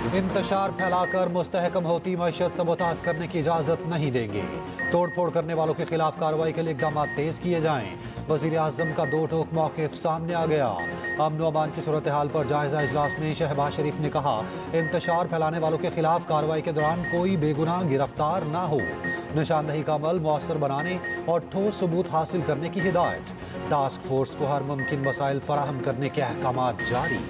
इंतशार फैलाकर मुस्तहकम होती मईशत सबोताज करने की इजाज़त नहीं देंगे। तोड़ फोड़ करने वालों के खिलाफ कार्रवाई के लिए इक़दाम तेज किए जाएं। वज़ीर आज़म का दो टोक मौक़िफ़ सामने आ गया। अमन व अमान की सूरत हाल पर जायज़ा इजलास में शहबाज शरीफ ने कहा, इंतशार फैलाने वालों के खिलाफ कार्रवाई के दौरान कोई बेगुनाह गिरफ्तार ना हो। निशानदही का अमल मौसर बनाने और ठोस सबूत हासिल करने की हिदायत। टास्क फोर्स को हर मुमकिन वसाइल फराहम करने के अहकामात जारी।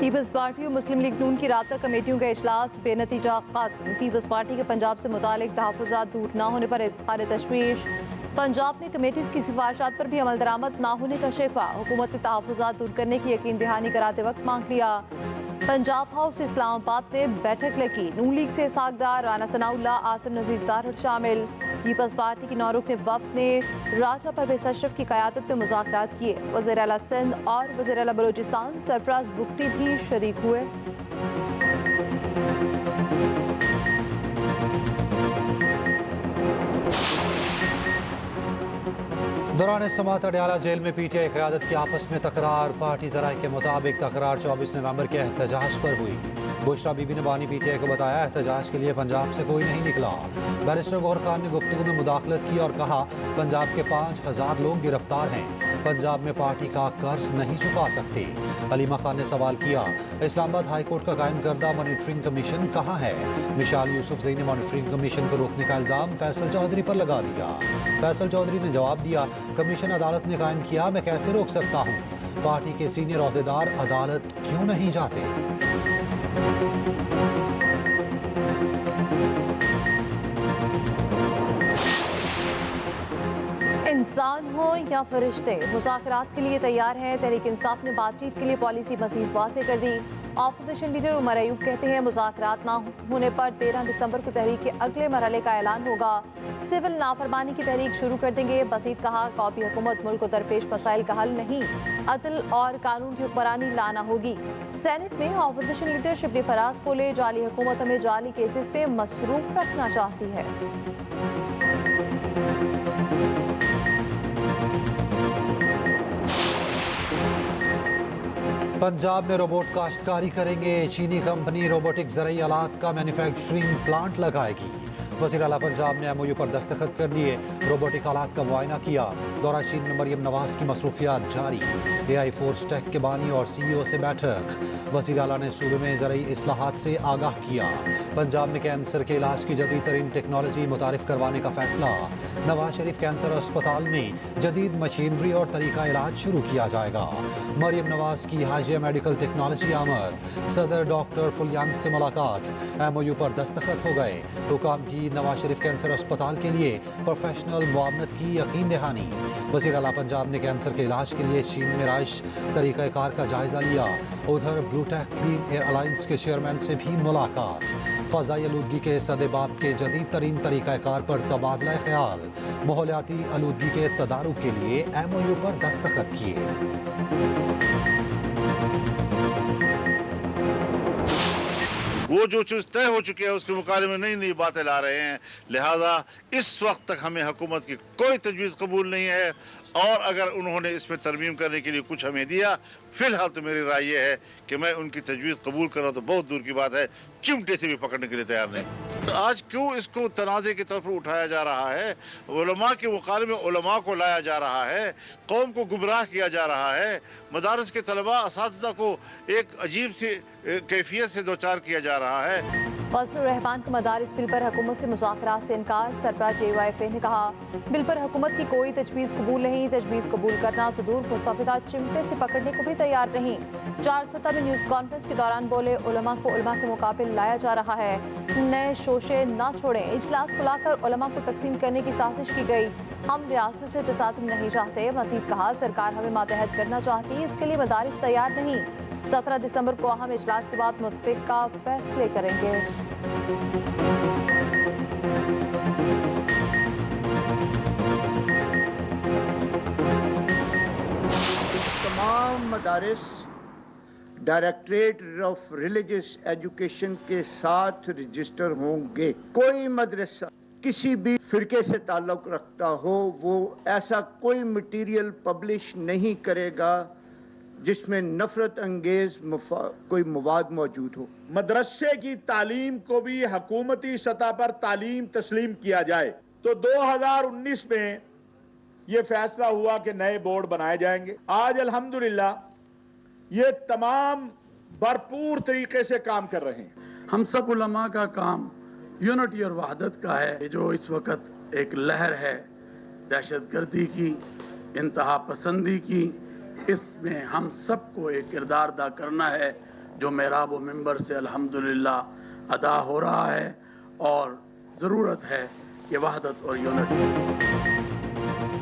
पीपल्स पार्टी और मुस्लिम लीग नून की राब्ता कमेटियों का इजलास बेनतीजा खत्म। पीपल्स पार्टी के पंजाब से मुतालिक तहफ़्फ़ुज़ात दूर न होने पर इज़हार तशवीश। पंजाब में कमेटीज़ की सिफारिशात पर भी अमल दरामद न होने का शिकवा। हुकूमत ने तहफ़्फ़ुज़ात दूर करने की यकीन दहानी कराते वक्त मांग लिया। पंजाब हाउस इस्लामाबाद में बैठक लगी। नून लीग से इसहाक़, राना सनाउल्लाह, आसिम नज़ीर तारड़ शामिल। पीपल्स पार्टी की नौरुकने वफ़द ने राजा परवेज़ अशरफ की क़यादत में मुज़ाकरात किए। वज़ीर आला सिंध और वज़ीर आला बलूचिस्तान सरफराज बुगटी भी शरीक हुए। दौरान समात अडयाला जेल में पीटीआई क़यादत की आपस में तकरार। पार्टी ज़राए के मुताबिक तकरार 24 नवंबर के एहतजाज पर हुई। बुशरा बीबी ने बानी पीटीआई को बताया, एहतजाज के लिए पंजाब से कोई नहीं निकला। बैरिस्टर गौहर खान ने गुफ्तगू में मुदाखलत की और कहा, पंजाब के 5000 लोग गिरफ्तार हैं। पंजाब में पार्टी का कर्ज नहीं चुका सकते। अलीमा खान ने सवाल किया, इस्लामाबाद हाई कोर्ट का कायम करदा मॉनिटरिंग कमीशन कहाँ है? मिशाल यूसुफजई ने मॉनिटरिंग कमीशन को रोकने का इल्ज़ाम फैसल चौधरी पर लगा दिया। फैसल चौधरी ने जवाब दिया, कमीशन अदालत ने कायम किया, मैं कैसे रोक सकता हूँ? पार्टी के सीनियर ओहदेदार अदालत क्यों नहीं जाते? इंसान हो या फरिश्ते, मुज़ाकरात के लिए तैयार है। तहरीक इंसाफ ने बातचीत के लिए पॉलिसी मज़ीद वाज़ेह कर दी। ऑपोजिशन लीडर उमर अयूब कहते हैं, मुज़ाकरात ना होने पर 13 दिसंबर को तहरीक के अगले मरहले का ऐलान होगा। सिविल नाफरमानी की तहरीक शुरू कर देंगे। मज़ीद कहा, कौमी हुकूमत मुल्क को दरपेश मसाइल का हल नहीं, अदल और कानून की हुक्मरानी लाना होगी। सेनेट में ऑपोजिशन लीडर शिबली फराज बोले, जाली हुकूमत हमें जाली केसेस पे मसरूफ रखना चाहती है। पंजाब में रोबोट काश्तकारी करेंगे। चीनी कंपनी रोबोटिक ज़रई आलात का मैन्युफैक्चरिंग प्लांट लगाएगी। वज़ीर आला पंजाब ने MOU पर दस्तखत कर दिए। रोबोटिक आलात का मुआयना किया। दौरा चीन में मरियम नवाज की मसरूफियात जारी। AI फोर्स टेक के बानी और CEO से बैठक। वज़ीर आला ने सूबे में ज़रई इस्लाहात से आगाह किया। पंजाब में कैंसर के इलाज की जदीद तरीन टेक्नोलॉजी मुतारिफ करवाने का फैसला। नवाज शरीफ कैंसर अस्पताल में जदीद मशीनरी और तरीका इलाज शुरू किया जाएगा। मरियम नवाज की हाजिया मेडिकल टेक्नोलॉजी आमद। सदर डॉक्टर फुलियांग से मुलाकात। MOU पर दस्तखत हो गए। हुकाम की नवाज शरीफ कैंसर अस्पताल के लिए प्रोफेशनल मुआवनत की यकीन दहानी। वज़ीर आला पंजाब ने कैंसर के इलाज के लिए चीन में राइश तरीक़ाकार का जायजा लिया। उधर ब्लूटेक क्लीन एयर अलायंस के चेयरमैन से भी मुलाकात। फ़ज़ाई आलूदगी के सदेबाब के जदीद तरीन तरीक़ाकार पर तबादला ख्याल। माहौलियाती आलूदगी के तदारुक के लिए MOU पर दस्तखत किए। वो जो चीज़ तय हो चुकी है उसके मुकाबले में नई नई बातें ला रहे हैं। लिहाजा इस वक्त तक हमें हुकूमत की कोई तजवीज़ कबूल नहीं है, और अगर उन्होंने इसमें तरमीम करने के लिए कुछ हमें दिया, फ़िलहाल तो मेरी राय ये है कि मैं उनकी तजवीज़ कबूल करना तो बहुत दूर की बात है, चिमटे से भी पकड़ने के लिए तैयार नहीं। तो आज क्यों इसको तनाज़े के तौर पर उठाया जा रहा है? उलमा के मुकाबले में उलमा को लाया जा रहा है, कौम को गुमराह किया जा रहा है, मदारस के तलबा असातिज़ा को एक अजीब सी कैफियत से दो चार किया जा रहा है। फजलुर रहमान का मदारिस बिल पर हुकूमत से मुज़ाकरात से इनकार। सरबराह JYFA ने कहा, बिल पर हुकूमत की कोई तजवीज़ कबूल नहीं। तजवीज़ कबूल करना तो दूर, मुस्तफ़िदा चिमटे से पकड़ने को भी तैयार नहीं। 4 सतह में न्यूज़ कॉन्फ्रेंस के दौरान बोले, उलमा को उलमा के मुकाबले लाया जा रहा है, नए शोशे ना छोड़ें। इजलास बुलाकर उलमा को तकसीम करने की साजिश की गई। हम रियासत से तसादुम नहीं चाहते। मज़ीद कहा, सरकार हमें मातहत करना चाहती है, इसके लिए मदारिस तैयार नहीं। 17 दिसंबर को अहम इजलास के बाद मुतफ़िक़ा फैसले करेंगे। तमाम मदारिस डायरेक्टरेट ऑफ रिलीजियस एजुकेशन के साथ रजिस्टर होंगे। कोई मदरसा किसी भी फिरके से ताल्लुक रखता हो वो ऐसा कोई मटीरियल पब्लिश नहीं करेगा जिसमें नफरत अंगेज कोई मवाद मौजूद हो। मदरसे की तालीम को भी हुकूमती सतह पर तालीम तस्लीम किया जाए। तो 2019 में ये फैसला हुआ कि नए बोर्ड बनाए जाएंगे। आज अल्हम्दुलिल्लाह ये तमाम भरपूर तरीके से काम कर रहे हैं। हम सब उलमा का काम यूनिटी और वहदत का है। जो इस वक्त एक लहर है दहशतगर्दी की, इंतहा पसंदी की, इसमें हम सबको एक किरदार अदा करना है जो मेहराब व मिंबर से अल्हम्दुलिल्लाह अदा हो रहा है, और ज़रूरत है कि वहदत और यूनिटी।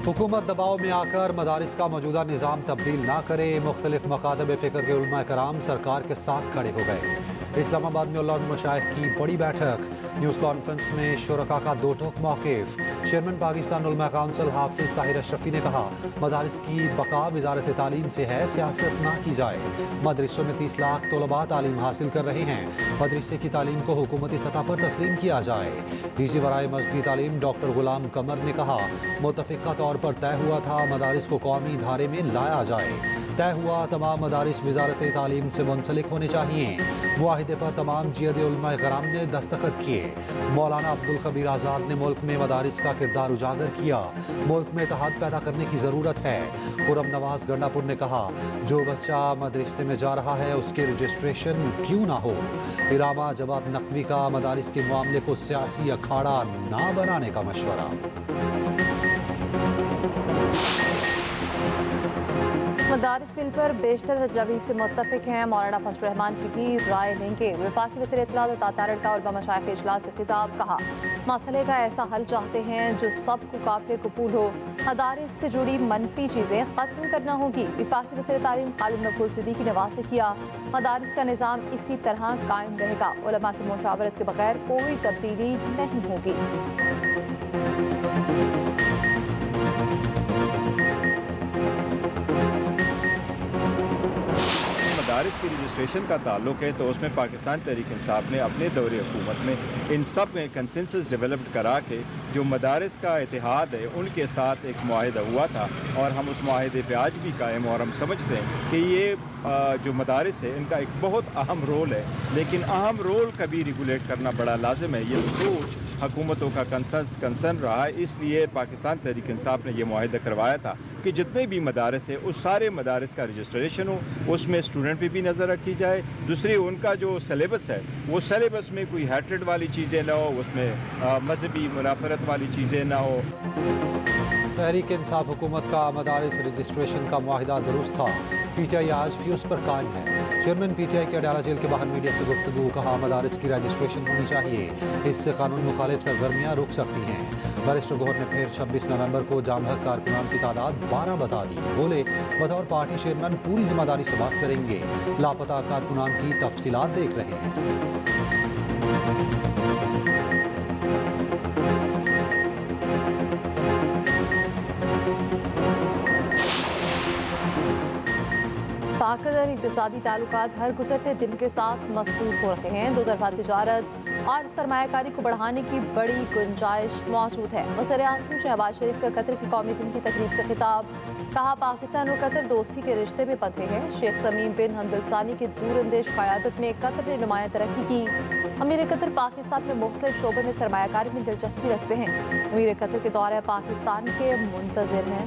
हुकूमत दबाव में आकर मदारिस का मौजूदा निज़ाम तब्दील ना करे, मुख्तलिफ मकातब फ़िक्र के उलमा कराम सरकार के साथ खड़े हो गए। इस्लामाबाद में उलमा और मशाइख की बड़ी बैठक, न्यूज़ कॉन्फ्रेंस में शुरका का दो टोक मौक़िफ़। चेयरमैन पाकिस्तान उलमा काउंसिल हाफिज़ ताहिर अशरफी ने कहा, मदारिस की बका वज़ारत तालीम से है, सियासत ना की जाए। मदरसों में 30 लाख तलबा तालीम हासिल कर रहे हैं, मदरसे की तालीम को हुकूमती सतह पर तस्लीम किया जाए। डीजी बराए मज़हबी तालीम डॉक्टर गुलाम कमर ने कहा, मुतफ़िक़ा तौर पर तय हुआ था मदारिस को कौमी धारे में लाया जाए। तय हुआ तमाम मदारिस वज़ारत तालीम से मुंसलिक होने चाहिए। मुआहिदे पर तमाम जियद उलमा कराम ने दस्तखत किए। मौलाना अब्दुल खबीर आज़ाद ने मुल्क में मदारिस का किरदार उजागर किया। मुल्क में इत्तेहाद पैदा करने की ज़रूरत है। खुरम नवाज गंडापुर ने कहा, जो बच्चा मदरसे में जा रहा है उसके रजिस्ट्रेशन क्यों ना हो। इरामा जवाद नकवी का मदारिस के मामले को सियासी अखाड़ा ना बनाने का मशवरा। मदारिस बिल पर बेशतर तजावीज़ से मुत्तफिक हैं। मौलाना फजल रहमान की भी राय लेंगे। वफाकी वज़ीर इत्तलात तातारड़ का उलमा मशाइख के इजलास से खिताब, कहा मसले का ऐसा हल चाहते हैं जो सबको काबिल कबूल हो। मदारिस से जुड़ी मनफी चीज़ें ख़त्म करना होगी। वफाकी वज़ीर तालीम खालिद मकबूल सिद्दीकी ने वाज़ेह किया, मदारिस का निज़ाम इसी तरह कायम रहेगा। उलमा की मुशावरत के बगैर कोई तब्दीली नहीं होगी। मदारिस की रजिस्ट्रेशन का ताल्लुक है तो उसमें पाकिस्तान तहरीक इंसाफ ने अपने दौरे हुकूमत में इन सब में कंसेंसस डेवलप्ड करा के जो मदारिस का इतिहाद है उनके साथ एक मुआहिदा हुआ था, और हम उस मुआहिदे पे आज भी कायम, और हम समझते हैं कि ये जो मदारिस है इनका एक बहुत अहम रोल है, लेकिन अहम रोल का भी रेगुलेट करना बड़ा लाजिम है। ये ज़रूर हुकूमतों का कंसर्न रहा है, इसलिए पाकिस्तान तहरीक इंसाफ ने यह मुआहिदा करवाया था कि जितने भी मदारिस है उस सारे मदारिस का रजिस्ट्रेशन हो, उसमें स्टूडेंट पे भी नज़र रखी जाए। दूसरी, उनका जो सिलेबस है वो सिलेबस में कोई हैट्रेड वाली चीज़ें ना हो, उसमें मजहबी मुनाफरत वाली चीज़ें ना हो। तहरीक इंसाफ हुकूमत का मदारिस रजिस्ट्रेशन का मुआहिदा दुरुस्त था, PTI आज भी उस पर कायम है। चेयरमैन PTI के अडाला जेल के बाहर मीडिया से गुफ्तगू, कहा मदारिस की रजिस्ट्रेशन होनी चाहिए, इससे कानून मुखालिफ सरगर्मियाँ रुक सकती हैं। बैरिस्टर गौहर ने फिर 26 नवंबर को जामहक कारकुनान की तादाद 12 बता दी। बोले, बतौर पार्टी चेयरमैन पूरी जिम्मेदारी से बात करेंगे, लापता कारकुनान की तफसीलात देख रहे हैं। पाकिस्तान इक़्तिसादी ताल्लुकात हर गुज़रते दिन के साथ मजबूत हो रहे हैं। दो तरफ़ा तिजारत और सरमायाकारी को बढ़ाने की बड़ी गुंजाइश मौजूद है। वज़ीर आज़म शहबाज शरीफ का कतर के कौमी दिन की तकरीब से खिताब, कहा पाकिस्तान और कतर दोस्ती के रिश्ते में बंधे हैं। शेख तमीम बिन हमद अल सानी की दूरअंदेश क़यादत में कतर ने नुमायां तरक्की की। अमीर कतर पाकिस्तान में मुख्तलिफ शोबे में सरमायाकारी में दिलचस्पी रखते हैं। अमीर कतर के दौरे पाकिस्तान के मुंतज़िर हैं।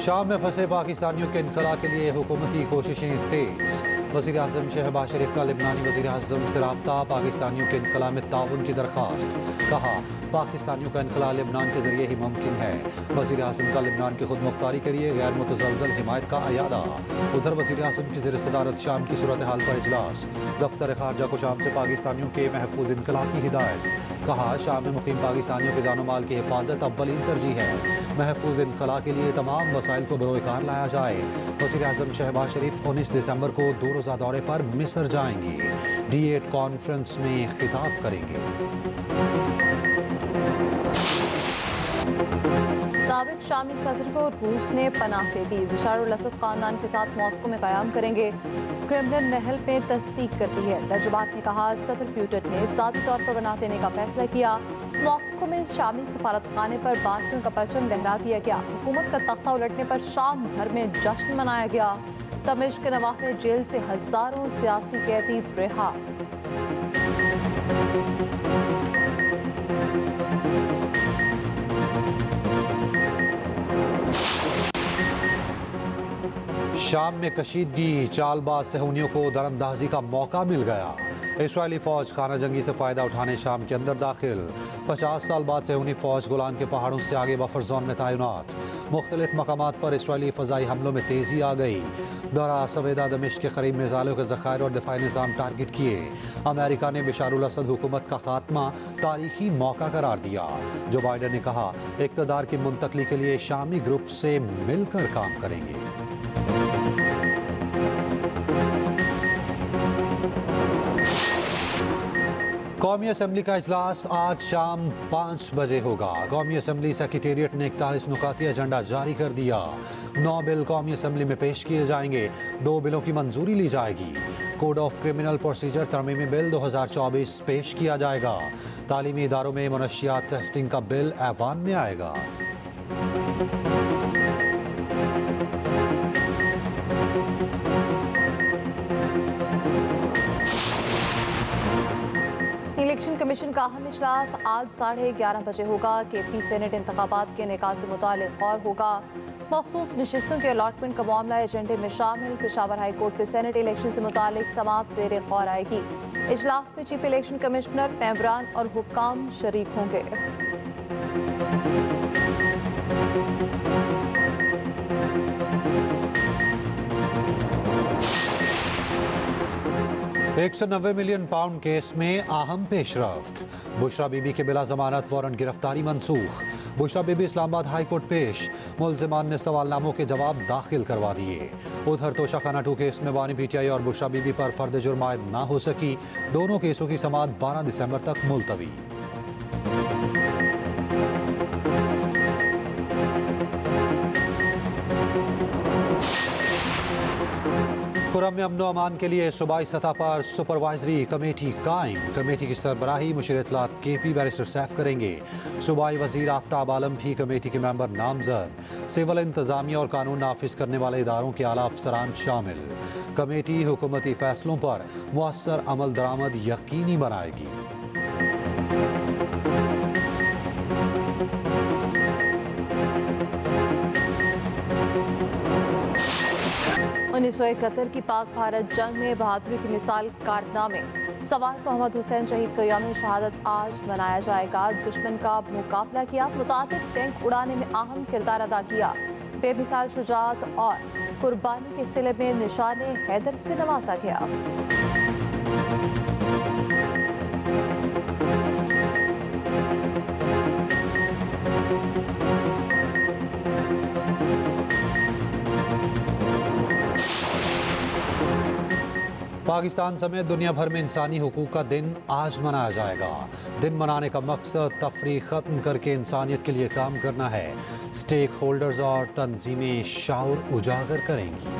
शाम में फंसे पाकिस्तानियों के इनखला के लिए हुकूमती कोशिशें तेज। वज़ीर आज़म शहबाज शरीफ का लिबनानी वज़ीर आज़म से राब्ता, पाकिस्तानियों के इनखला में ताउन की दरख्वास्त। कहा, पाकिस्तानियों का इनखला लिबनान के जरिए ही मुमकिन है। वज़ीर आज़म का लिबनान की खुद मुख्तारी के लिए गैर मुतज़लज़ल हिमायत का अयादा। उधर वज़ीर आज़म की ज़ेर सदारत शाम की सूरत हाल पर इजलास, दफ्तर ख़ारजा को शाम से पाकिस्तानियों के महफूज इनखला की हिदायत। कहा, शाम में मुकीम पाकिस्तानियों के जानो माल की हिफाजत अव्वलीन तरजीह है। महफूज इनखला के लिए तमाम वसाइल को बरोकार लाया जाए। वज़ीर आज़म शहबाज शरीफ 19 दिसंबर को 2 रोज़ा दौरे पर मिस्र जाएंगे। D8 कॉन्फ्रेंस में खिताब करेंगे। सबक शामी सदर को रूस ने पनाह दे दी। बशार अल असद खानदान के साथ मॉस्को में क़याम करेंगे, क्रेमलिन महल में तस्दीक करती है। तर्जुमान ने कहा सदर पुतिन ने ज़ाती तौर पर पनाह देने का फैसला किया। मॉस्को में शामी सफारत खाने पर बाकियों का परचम लहरा दिया गया। हुकूमत का तख्ता उलटने पर शाम भर में जश्न मनाया गया। दमिश्क नवाह में जेल से हजारों सियासी कैदी रिहा। शाम में कशीदगी, चालबाज सहूनियों को दरअंदाजी का मौका मिल गया। इसराइली फौज खाना जंगी से फायदा उठाने शाम के अंदर दाखिल। 50 साल बाद सहूनी फौज गोलान के पहाड़ों से आगे बफर जोन में तैनात। मुख्तलिफ मकामात पर इसराइली फजाई हमलों में तेजी आ गई। दरा सवेदा दमिश्क के करीब मिसाइलों के ज़खायर और दिफाई निज़ाम टारगेट किए। अमेरिका ने बशार अल असद हुकूमत का खात्मा तारीखी मौका करार दिया। जो बाइडन ने कहा इक़्तिदार की मुंतकली के लिए शामी ग्रुप से मिलकर काम करेंगे। कौमी असम्बली का इजलास आज शाम 5 बजे होगा। कौमी असम्बली सेक्रेटेरिएट ने 41 नुकाती एजेंडा जारी कर दिया। 9 बिल कौमी असम्बली में पेश किए जाएंगे। 2 बिलों की मंजूरी ली जाएगी। कोड ऑफ क्रिमिनल प्रोसीजर तरमीमी बिल 2024 पेश किया जाएगा। तालीमी इदारों में मनशियात टेस्टिंग का बिल ऐवान में आएगा। इलेक्शन कमीशन का अहम इजलास आज 11:30 बजे होगा। KP सेनेट इंतखाबात के निकाह से मुतालिक गौर होगा। मखसूस नशिस्तों के अलॉटमेंट का मामला एजेंडे में शामिल। पेशावर हाई कोर्ट के सेनेट इलेक्शन से मुतालिक समाअत ज़ेर गौर आएगी। इजलास में चीफ इलेक्शन कमिश्नर, मेंबरान और हुक्काम शरीक होंगे। £190 मिलियन केस में अहम पेशरफ्त। बुशरा बीबी के बिला जमानत वारंट गिरफ्तारी मंसूख। बुशरा बीबी इस्लामाबाद हाई कोर्ट पेश। मुल्जिमान ने सवालनामों के जवाब दाखिल करवा दिए। उधर तोशाखाना 2 केस में बानी PTI और बुशरा बीबी पर फर्द जुर्म आयद ना हो सकी। दोनों केसों की समाअत 12 दिसंबर तक मुलतवी। खुर्रम में अमन अमान के लिए सूबाई सतह पर सुपरवाइजरी कमेटी कायम। कमेटी की सरबराही मुशीर इत्तलात KP बैरिस्टर सैफ करेंगे। सूबाई वजीर आफ्ताब आलम भी कमेटी के मेंबर नामजद। सिविल इंतजामिया और कानून नाफिज करने वाले इदारों के आला अफसरान शामिल। कमेटी हुकूमती फैसलों पर मुअस्सर अमल दरामद यकीनी बनाएगी। 1971 की पाक भारत जंग में बहादुरी की मिसाल कारनामे। सवार मोहम्मद हुसैन शहीद का यौम शहादत आज मनाया जाएगा। दुश्मन का मुकाबला किया, मुताबिक टैंक उड़ाने में अहम किरदार अदा किया। बेमिसाल शुजाअत और कुर्बानी के सिले में निशाने हैदर से नवाजा गया। पाकिस्तान समेत दुनिया भर में इंसानी हुकूक का दिन आज मनाया जाएगा। दिन मनाने का मकसद तफरीक ख़त्म करके इंसानियत के लिए काम करना है। स्टेक होल्डर्स और तंजीमें शऊर उजागर करेंगी।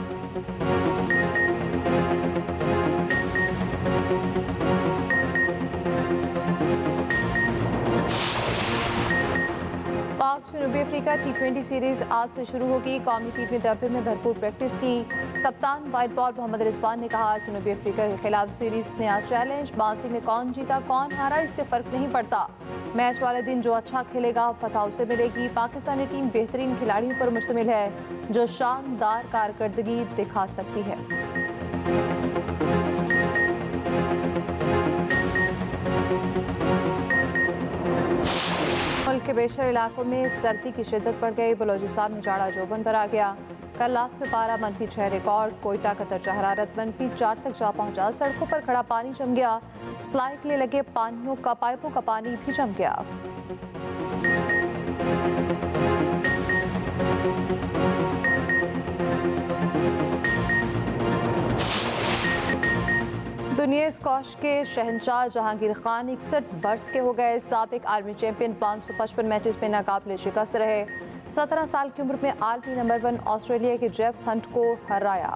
पाक जनूबी अफ्रीका T20 सीरीज आज से शुरू होगी। कौमी टीम ने डब्बे में भरपूर प्रैक्टिस की। कप्तान वाइट बॉल मोहम्मद रिजवान ने कहा जनूबी अफ्रीका के खिलाफ सीरीज नया चैलेंज। बाजी में कौन जीता कौन हारा इससे फर्क नहीं पड़ता। मैच वाले दिन जो अच्छा खेलेगा फतह उसे मिलेगी। पाकिस्तानी टीम बेहतरीन खिलाड़ियों पर मुश्तमिल है जो शानदार कारकर्दगी दिखा सकती है। मुल्क के बेशतर इलाकों में सर्दी की शिद्दत बढ़ गई। बलोचिस्तान में जाड़ा जोबन पर आ गया। कल रात में पारा -6 रिकॉर्ड। कोयटा का दर्जा हरारत -4 तक जा पहुंचा। सड़कों पर खड़ा पानी जम गया। सप्लाई के लिए लगे पाइपों का पानी भी जम गया। दुनिया स्कॉश के शहंशाह जहांगीर खान 61 बरस के हो गए। साबिक आर्मी चैंपियन 555 मैचेस में नाकाबिले शिकस्त रहे। 17 साल की उम्र में आलमी नंबर 1 ऑस्ट्रेलिया के जेफ हंट को हराया।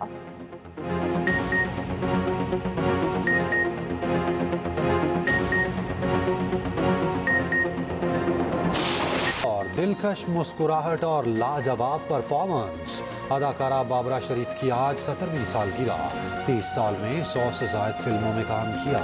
और दिलकश मुस्कुराहट और लाजवाब परफॉर्मेंस, अदाकारा बाबरा शरीफ की आज 17वीं सालगिरह। 30 साल में 100 से ज्यादा फिल्मों में काम किया।